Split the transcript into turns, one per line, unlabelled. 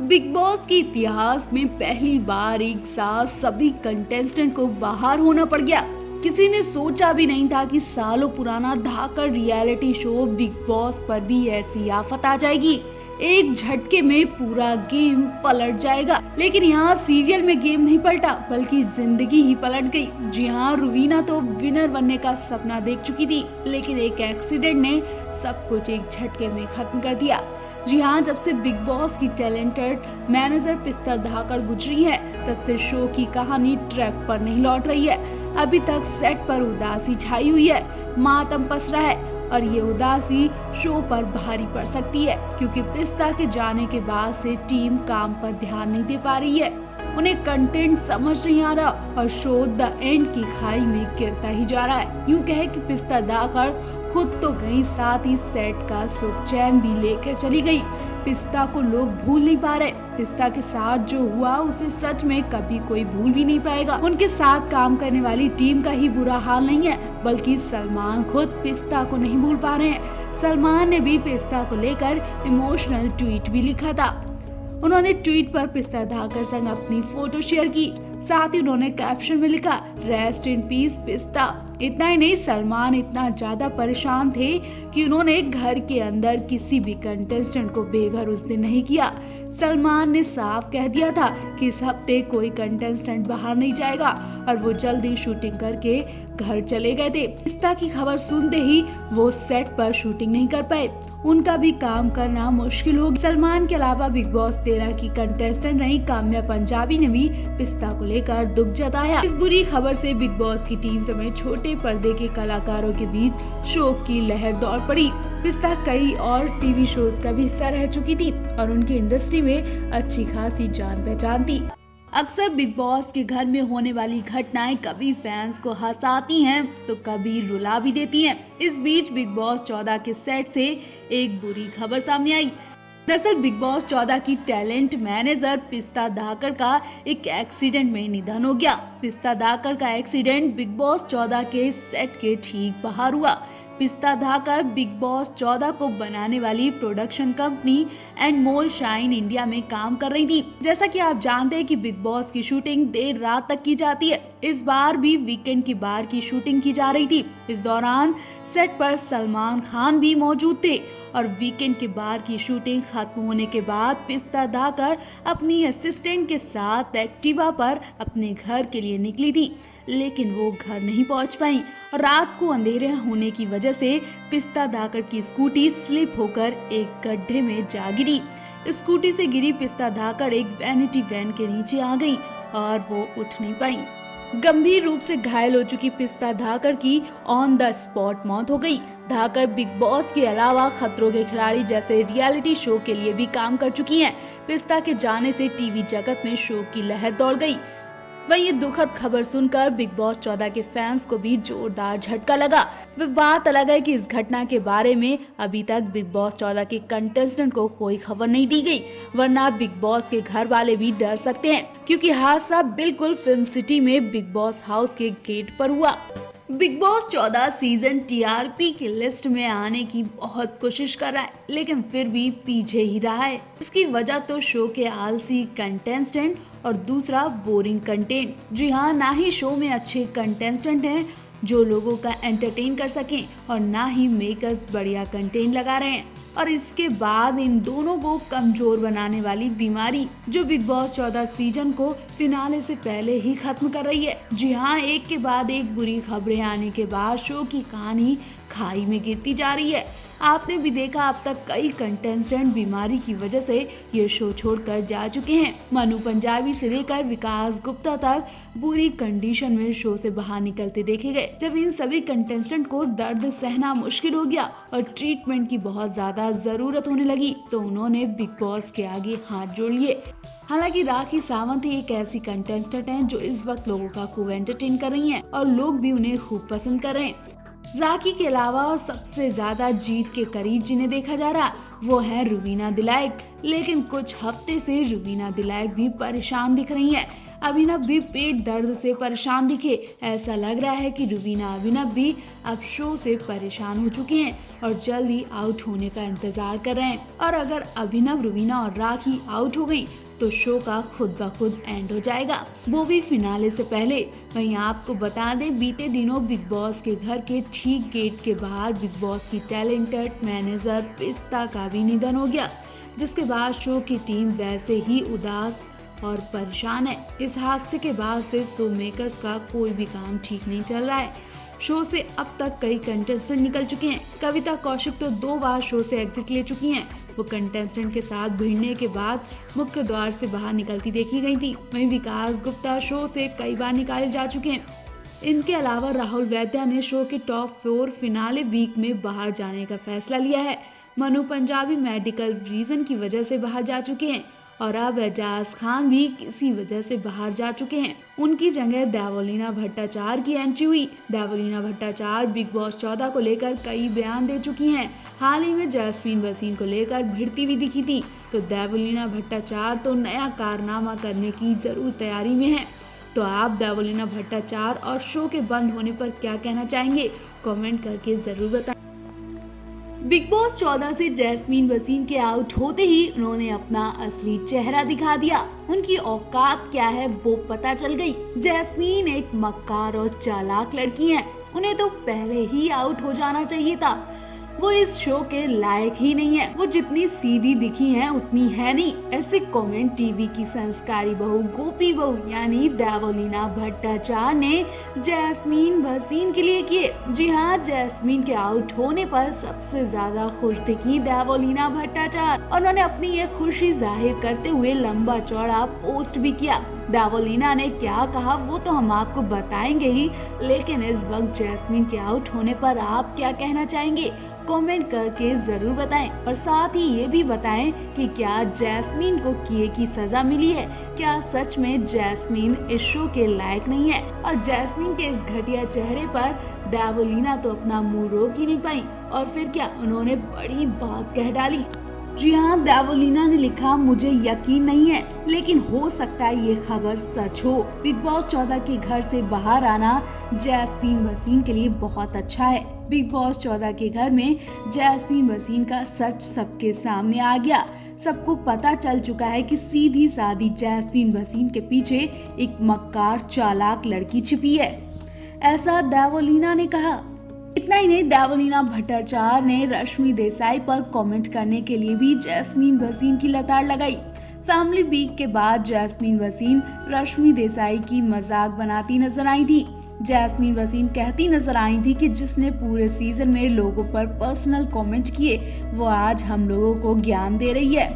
Big boss के इतिहास में पहली बार एक साथ सभी कंटेस्टेंट को बाहर होना पड़ गया। किसी ने सोचा भी नहीं था कि सालों पुराना धाकड़ रियलिटी शो बिग बॉस पर भी ऐसी आफत आ जाएगी। एक झटके में पूरा गेम पलट जाएगा। लेकिन यहाँ सीरियल में गेम नहीं पलटा बल्कि जिंदगी ही पलट गई। जी हाँ, रुवीना तो विनर बनने का सपना देख चुकी थी, लेकिन एक एक्सीडेंट ने सब कुछ एक झटके में खत्म कर दिया। जी हाँ, जब से बिग बॉस की टैलेंटेड मैनेजर पिस्ता धाकड़ गुजरी है, तब से शो की कहानी ट्रैक पर नहीं लौट रही है। अभी तक सेट पर उदासी छाई हुई है, मातम पसरा है और ये उदासी शो पर भारी पड़ सकती है, क्योंकि पिस्ता के जाने के बाद से टीम काम पर ध्यान नहीं दे पा रही है। उन्हें कंटेंट समझ नहीं आ रहा और शो द एंड की खाई में गिरता ही जा रहा है। यूं कहे कि पिस्ता धाकड़ खुद तो गई, साथ ही सेट का सुख चैन भी लेकर चली गई। पिस्ता को लोग भूल नहीं पा रहे। पिस्ता के साथ जो हुआ उसे सच में कभी कोई भूल भी नहीं पाएगा। उनके साथ काम करने वाली टीम का ही बुरा हाल नहीं है, बल्कि सलमान खुद पिस्ता को नहीं भूल पा रहे हैं। सलमान ने भी पिस्ता को लेकर इमोशनल ट्वीट भी लिखा था। उन्होंने ट्वीट पर पिस्ता धाकड़ संग अपनी फोटो शेयर की। साथ ही उन्होंने कैप्शन में लिखा, रेस्ट इन पीस पिस्ता। इतना ही नहीं, सलमान इतना ज्यादा परेशान थे कि उन्होंने घर के अंदर किसी भी कंटेस्टेंट को बेघर उस दिन नहीं किया। सलमान ने साफ कह दिया था कि इस हफ्ते कोई कंटेस्टेंट बाहर नहीं जाएगा और वो जल्दी शूटिंग करके घर चले गए थे। पिस्ता की खबर सुनते ही वो सेट पर शूटिंग नहीं कर पाए। उनका भी काम करना मुश्किल हो गया। सलमान के अलावा बिग बॉस 13 की कंटेस्टेंट रही काम्या पंजाबी ने भी पिस्ता को लेकर दुख जताया। इस बुरी खबर से बिग बॉस की टीम समेत छोटे पर्दे के कलाकारों के बीच शोक की लहर दौड़ पड़ी। पिस्ता कई और टीवी शोज का भी हिस्सा रह चुकी थी और उनकी इंडस्ट्री में अच्छी खासी जान पहचान थी। अक्सर बिग बॉस के घर में होने वाली घटनाएं कभी फैंस को हंसाती हैं तो कभी रुला भी देती हैं। इस बीच बिग बॉस 14 के सेट से एक बुरी खबर सामने आई। दरअसल बिग बॉस 14 की टैलेंट मैनेजर पिस्ता धाकड़ का एक एक्सीडेंट में निधन हो गया। पिस्ता धाकड़ का एक्सीडेंट बिग बॉस 14 के सेट के ठीक बाहर हुआ। पिस्ता धाकड़ बिग बॉस 14 को बनाने वाली प्रोडक्शन कंपनी एंडमोल शाइन इंडिया में काम कर रही थी। जैसा कि आप जानते हैं कि बिग बॉस की शूटिंग देर रात तक की जाती है। इस बार भी वीकेंड की बार की शूटिंग की जा रही थी। इस दौरान सेट पर सलमान खान भी मौजूद थे और वीकेंड के बार की शूटिंग खत्म होने के बाद पिस्ता धाकड़ अपनी असिस्टेंट के साथ एक्टिवा पर अपने घर के लिए निकली थी, लेकिन वो घर नहीं पहुंच पाई और रात को अंधेरे होने की वजह से पिस्ता धाकड़ की स्कूटी स्लिप होकर एक गड्ढे में जा गिरी। स्कूटी से गिरी पिस्ता धाकड़ एक वैनिटी वैन के नीचे आ गई और वो उठ नहीं पाई। गंभीर रूप से घायल हो चुकी पिस्ता धाकड़ की ऑन द स्पॉट मौत हो गई। धाकड़ बिग बॉस के अलावा खतरों के खिलाड़ी जैसे रियलिटी शो के लिए भी काम कर चुकी हैं। पिस्ता के जाने से टीवी जगत में शोक की लहर दौड़ गई। वही ये दुखद खबर सुनकर बिग बॉस 14 के फैंस को भी जोरदार झटका लगा। वह बात अलग है कि इस घटना के बारे में अभी तक बिग बॉस 14 के कंटेस्टेंट को कोई खबर नहीं दी गई, वरना बिग बॉस के घर वाले भी डर सकते हैं, क्योंकि हादसा बिल्कुल फिल्म सिटी में बिग बॉस हाउस के गेट पर हुआ। बिग बॉस 14 सीजन टीआरपी की लिस्ट में आने की बहुत कोशिश कर रहा है, लेकिन फिर भी पीछे ही रहा है। इसकी वजह तो शो के आलसी कंटेस्टेंट और दूसरा बोरिंग कंटेंट। जी हाँ, ना ही शो में अच्छे कंटेस्टेंट हैं जो लोगों का एंटरटेन कर सकें और ना ही मेकर्स बढ़िया कंटेंट लगा रहे हैं। और इसके बाद इन दोनों को कमजोर बनाने वाली बीमारी जो बिग बॉस 14 सीजन को फिनाले से पहले ही खत्म कर रही है। जी हाँ, एक के बाद एक बुरी खबरें आने के बाद शो की कहानी खाई में गिरती जा रही है। आपने भी देखा, अब तक कई कंटेस्टेंट बीमारी की वजह से ये शो छोड़कर जा चुके हैं। मनु पंजाबी से लेकर विकास गुप्ता तक बुरी कंडीशन में शो से बाहर निकलते देखे गए। जब इन सभी कंटेस्टेंट को दर्द सहना मुश्किल हो गया और ट्रीटमेंट की बहुत ज्यादा जरूरत होने लगी, तो उन्होंने बिग बॉस के आगे हाथ जोड़ लिए। हालांकि राखी सावंत ही एक ऐसी कंटेस्टेंट हैं जो इस वक्त लोगों का खूब एंटरटेन कर रही हैं और लोग भी उन्हें खूब पसंद कर रहे हैं। राखी के अलावा सबसे ज्यादा जीत के करीब जिन्हें देखा जा रहा वो है रुवीना दिलाइक। लेकिन कुछ हफ्ते से रुवीना दिलाइक भी परेशान दिख रही है। अभिनव भी पेट दर्द से परेशान दिखे। ऐसा लग रहा है कि रुवीना अभिनव भी अब शो से परेशान हो चुके हैं और जल्द ही आउट होने का इंतजार कर रहे हैं। और अगर अभिनव, रुवीना और राखी आउट हो गई तो शो का खुद ब खुद एंड हो जाएगा, वो भी फिनाले से पहले। वहीं आपको बता दें, बीते दिनों बिग बॉस के घर के ठीक गेट के बाहर बिग बॉस की टैलेंटेड मैनेजर पिस्ता का भी निधन हो गया, जिसके बाद शो की टीम वैसे ही उदास और परेशान है। इस हादसे के बाद से शो मेकर्स का कोई भी काम ठीक नहीं चल रहा है। शो से अब तक कई कंटेस्टेंट निकल चुके हैं। कविता कौशिक तो 2 बार शो से एग्जिट ले चुकी हैं। वो कंटेस्टेंट के साथ भिड़ने के बाद मुख्य द्वार से बाहर निकलती देखी गई थी। वहीं विकास गुप्ता शो से कई बार निकाले जा चुके हैं। इनके अलावा राहुल वैद्या ने शो के टॉप 4 फिनाले वीक में बाहर जाने का फैसला लिया है। मनु पंजाबी मेडिकल रीजन की वजह से बाहर जा चुके हैं और अब एजाज खान भी किसी वजह से बाहर जा चुके हैं। उनकी जगह देवोलीना भट्टाचार्य की एंट्री हुई। देवोलीना भट्टाचार्य बिग बॉस 14 को लेकर कई बयान दे चुकी हैं। हाल ही में जैस्मीन वसीम को लेकर भिड़ती हुई दिखी थी, तो देवोलीना भट्टाचार्य तो नया कारनामा करने की जरूर तैयारी में है। तो आप देवोलीना भट्टाचार्य और शो के बंद होने पर क्या कहना चाहेंगे? कमेंट करके जरूर बताएं। बिग बॉस 14 से जैस्मीन वसीम के आउट होते ही उन्होंने अपना असली चेहरा दिखा दिया। उनकी औकात क्या है वो पता चल गई। जैस्मीन एक मक्कार और चालाक लड़की हैं। उन्हें तो पहले ही आउट हो जाना चाहिए था। वो इस शो के लायक ही नहीं है। वो जितनी सीधी दिखी हैं उतनी है नहीं। ऐसे कमेंट टीवी की संस्कारी बहू, गोपी बहू यानी देवोलीना भट्टाचार्य ने जैस्मीन वसीम के लिए किए। जी हाँ, जैस्मीन के आउट होने पर सबसे ज्यादा खुश दिखी देवोलीना भट्टाचार्य। उन्होंने अपनी ये खुशी जाहिर करते हुए लंबा चौड़ा पोस्ट भी किया। देवोलीना ने क्या कहा वो तो हम आपको बताएंगे ही, लेकिन इस वक्त जैस्मीन के आउट होने पर आप क्या कहना चाहेंगे? कमेंट करके जरूर बताएं और साथ ही ये भी बताएं कि क्या जैस्मीन को किए की सजा मिली है? क्या सच में जैस्मीन इस शो के लायक नहीं है? और जैस्मीन के इस घटिया चेहरे पर देवोलीना तो अपना मुंह रोक ही नहीं पाई और फिर क्या, उन्होंने बड़ी बात कह डाली। जी हाँ, देवोलीना ने लिखा, मुझे यकीन नहीं है लेकिन हो सकता है ये खबर सच हो। बिग बॉस 14 के घर से बाहर आना जैस्मीन वसीम के लिए बहुत अच्छा है। बिग बॉस 14 के घर में जैस्मीन वसीम का सच सबके सामने आ गया। सबको पता चल चुका है कि सीधी सादी जैस्मीन वसीम के पीछे एक मक्कार चालाक लड़की छिपी है, ऐसा देवोलीना ने कहा। इतना ही नहीं, देवोलीना भट्टाचार्य ने रश्मि देसाई पर कमेंट करने के लिए भी जैस्मीन वसीम की लताड़ लगाई। फैमिली वीक के बाद जैस्मीन वसीम रश्मि देसाई की मजाक बनाती नजर आई थी। जैस्मीन वसीम कहती नजर आई थी कि जिसने पूरे सीजन में लोगों पर पर्सनल कमेंट किए वो आज हम लोगों को ज्ञान दे रही है।